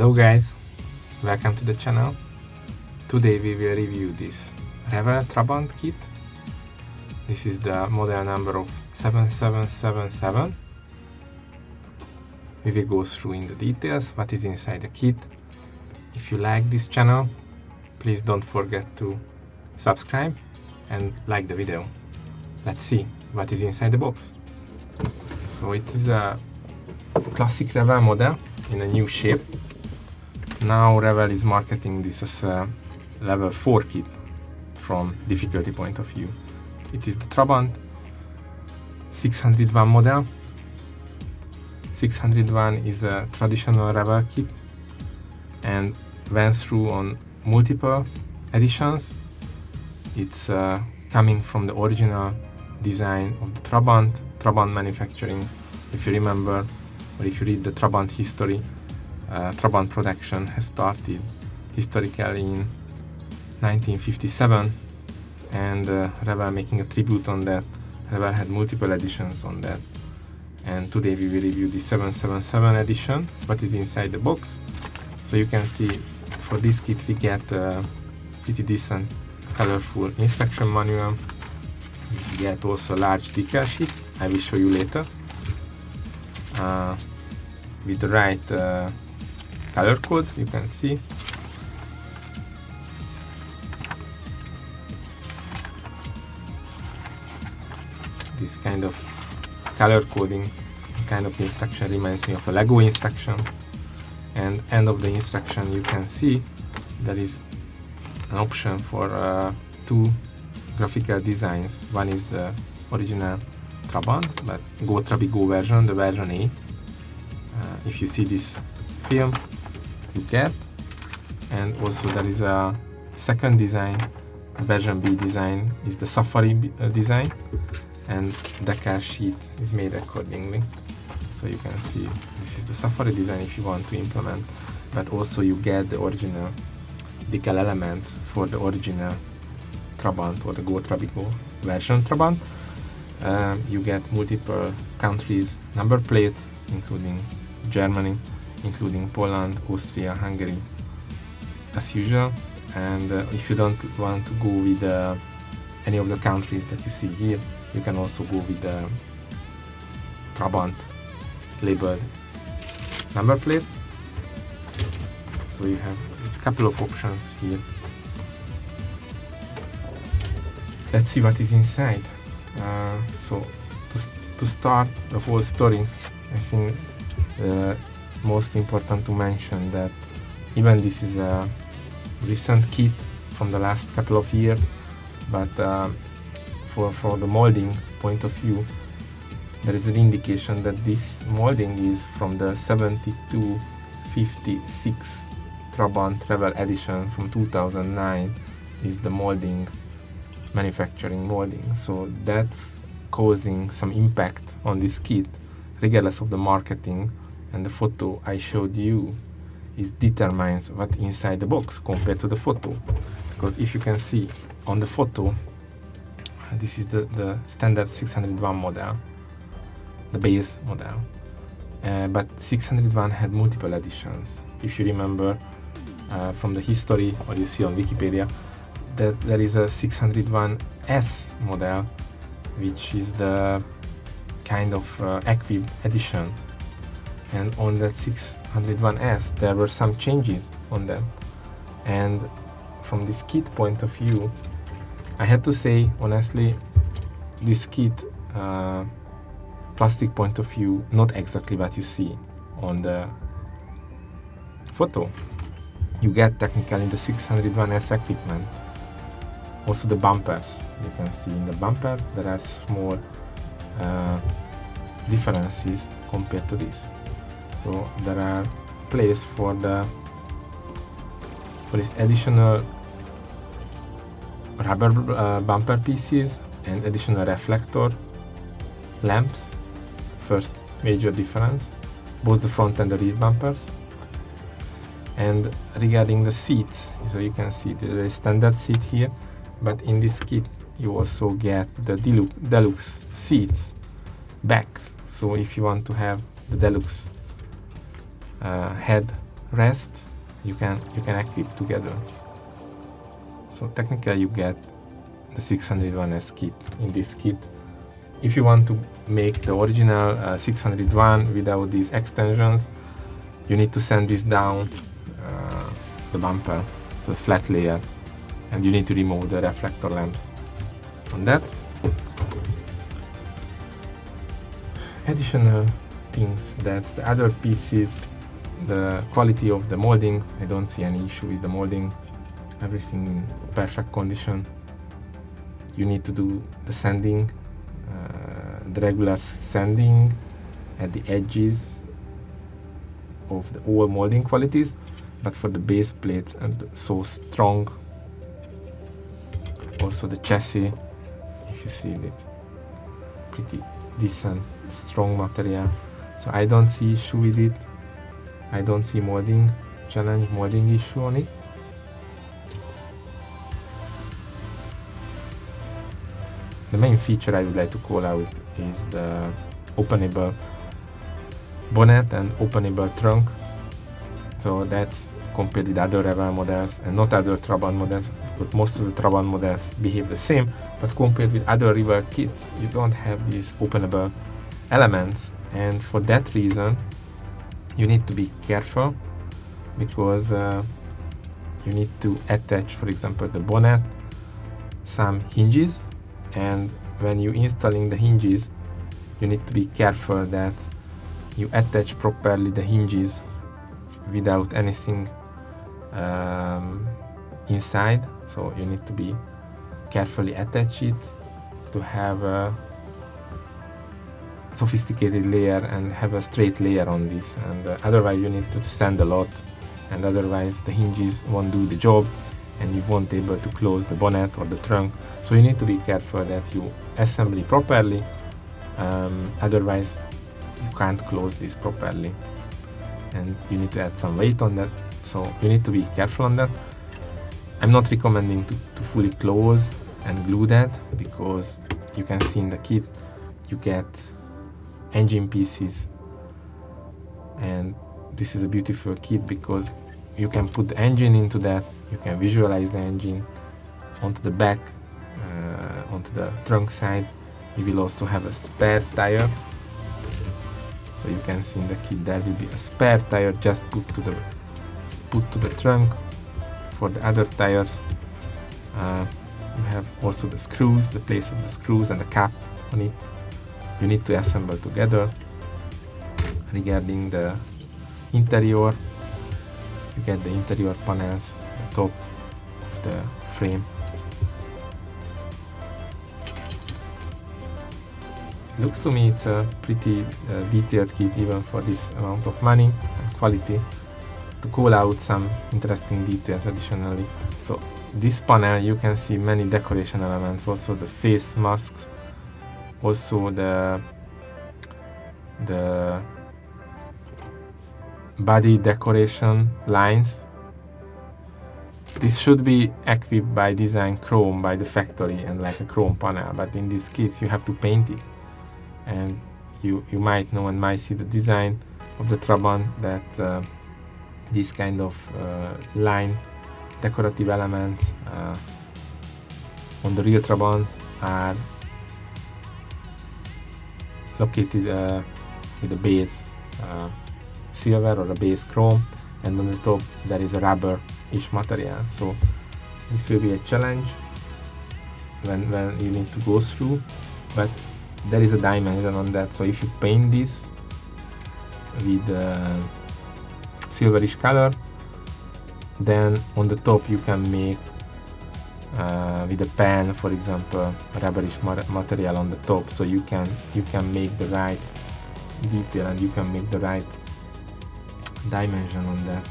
Hello guys, welcome to the channel. Today we will review this Revell Trabant kit. This is the model number of 7777. We will go through in the details what is inside the kit. If you like this channel, please don't forget to subscribe and like the video. Let's see what is inside the box. So it is a classic Revell model in a new shape. Now Revell is marketing this as a level 4 kit from difficulty point of view. It is the Trabant 601 model. 601 is a traditional Revell kit and went through on multiple editions. It's coming from the original design of the Trabant manufacturing. If you remember, or if you read the Trabant history, Trabant production has started historically in 1957, and Revell making a tribute on that. Revell had multiple editions on that, and today we will review the 777 edition, what is inside the box. So you can see for this kit we get a pretty decent colorful instruction manual. We get also a large decal sheet, I will show you later, with the right color codes. You can see this kind of color coding kind of instruction reminds me of a Lego instruction, and end of the instruction you can see there is an option for two graphical designs. One is the original Trabant, but Go Trabigo version, the version A. If you see this film, you get, and also there is a second design, version B design is the Safari design, and the decal sheet is made accordingly. So you can see this is the Safari design if you want to implement, but also you get the original decal elements for the original Trabant or the Go Trabigo version Trabant. You get multiple countries number plates, including Germany, including Poland, Austria, Hungary, as usual. And if you don't want to go with any of the countries that you see here, you can also go with the Trabant labeled number plate. So you have a couple of options here. Let's see what is inside. So to start the whole story, I think most important to mention that even this is a recent kit from the last couple of years, but for the molding point of view, there is an indication that this molding is from the 7256 Trabant Revell edition from 2009 is the molding, manufacturing molding. So that's causing some impact on this kit, regardless of the marketing. And the photo I showed you determines what inside the box compared to the photo, because if you can see on the photo, this is the standard 601 model, the base model, but 601 had multiple editions. If you remember from the history, or you see on Wikipedia, that there is a 601S model, which is the kind of equipped edition. And on that 601S there were some changes on that, and from this kit point of view, I had to say honestly, this kit plastic point of view, not exactly what you see on the photo. You get technically the 601S equipment. Also the bumpers, you can see in the bumpers there are small differences compared to this. So there are places for this additional rubber bumper pieces and additional reflector lamps. First major difference, both the front and the rear bumpers. And regarding the seats, so you can see there is standard seat here, but in this kit you also get the deluxe seats backs. So if you want to have the deluxe head rest you can equip together. So technically you get the 601S kit in this kit. If you want to make the original 601 without these extensions, you need to sand this down the bumper to a flat layer, and you need to remove the reflector lamps on that. Additional things, that's the other pieces, the quality of the molding. I don't see any issue with the molding, everything in perfect condition. You need to do the sanding, the regular sanding at the edges of the all molding qualities, but for the base plates and so strong. Also the chassis, if you see, it's pretty decent, strong material. So I don't see issue with it. I don't see molding challenge, molding issue on it. The main feature I would like to call out is the openable bonnet and openable trunk. So that's compared with other Revell models and not other Trabant models, because most of the Trabant models behave the same, but compared with other Revell kits, you don't have these openable elements, and for that reason you need to be careful, because you need to attach, for example, the bonnet, some hinges, and when you installing the hinges, you need to be careful that you attach properly the hinges without anything inside. So you need to be carefully attach it to have a sophisticated layer and have a straight layer on this, and otherwise you need to sand a lot, and otherwise the hinges won't do the job and you won't be able to close the bonnet or the trunk. So you need to be careful that you assemble it properly, otherwise you can't close this properly, and you need to add some weight on that. So you need to be careful on that. I'm not recommending to fully close and glue that, because you can see in the kit you get engine pieces, and this is a beautiful kit because you can put the engine into that, you can visualize the engine onto the back, onto the trunk side. You will also have a spare tire, so you can see in the kit there will be a spare tire just put to the trunk. For the other tires, you have also the screws, the place of the screws and the cap on it. You need to assemble together. Regarding the interior, you get the interior panels on top of the frame. Looks to me it's a pretty detailed kit even for this amount of money and quality. To call out some interesting details additionally, so this panel you can see many decoration elements, also the face masks, also the body decoration lines. This should be equipped by design chrome by the factory and like a chrome panel, but in these kits you have to paint it, and you might know and might see the design of the Trabant that these kind of line decorative elements on the real Trabant are located with a base silver or a base chrome, and on the top there is a rubber-ish material. So this will be a challenge when you need to go through, but there is a dimension on that. So if you paint this with silverish color, then on the top you can make with a pen, for example, a rubberish material on the top, so you can make the right detail and you can make the right dimension on that.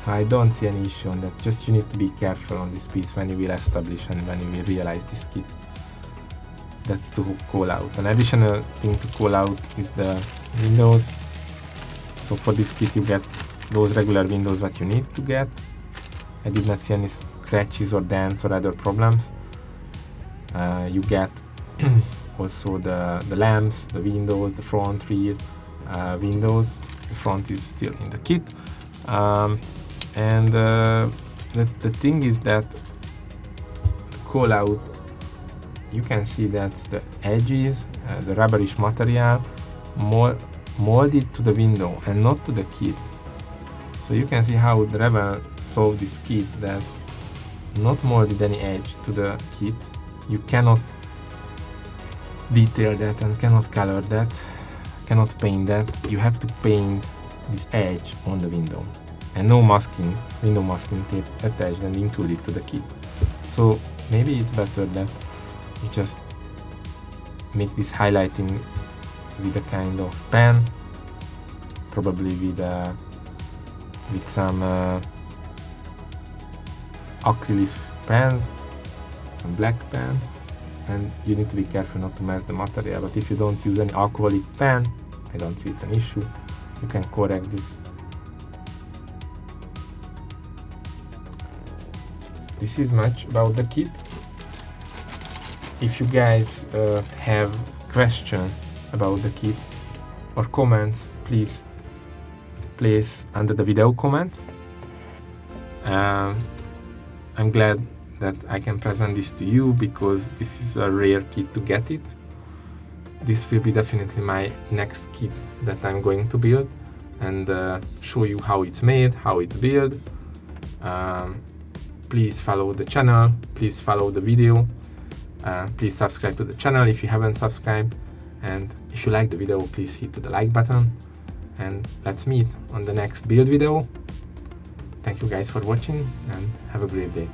So I don't see any issue on that. Just you need to be careful on this piece when you will establish and when you will realize this kit. That's to call out. An additional thing to call out is the windows. So for this kit you get those regular windows that you need to get. I did not see any scratches or dents or other problems. You get also the lamps, the windows, the front, rear windows. The front is still in the kit, And the thing is that call out, you can see that the edges, the rubberish material, molded to the window and not to the kit. So you can see how the Revell solved this kit, that not molded any edge to the kit. You cannot detail that and cannot color that, cannot paint that. You have to paint this edge on the window, and no masking, window masking tape attached and included to the kit. So maybe it's better that you just make this highlighting with a kind of pen, probably with some acrylic pens, some black pen, and you need to be careful not to mess the material. But if you don't use any alcoholic pen, I don't see it's an issue. You can correct this. This is much about the kit. If you guys have questions about the kit or comments, please place under the video comment. I'm glad that I can present this to you because this is a rare kit to get it. This will be definitely my next kit that I'm going to build and show you how it's made, how it's built. Please follow the channel, please follow the video, please subscribe to the channel if you haven't subscribed, and if you like the video, please hit the like button, and let's meet on the next build video. Thank you guys for watching and have a great day.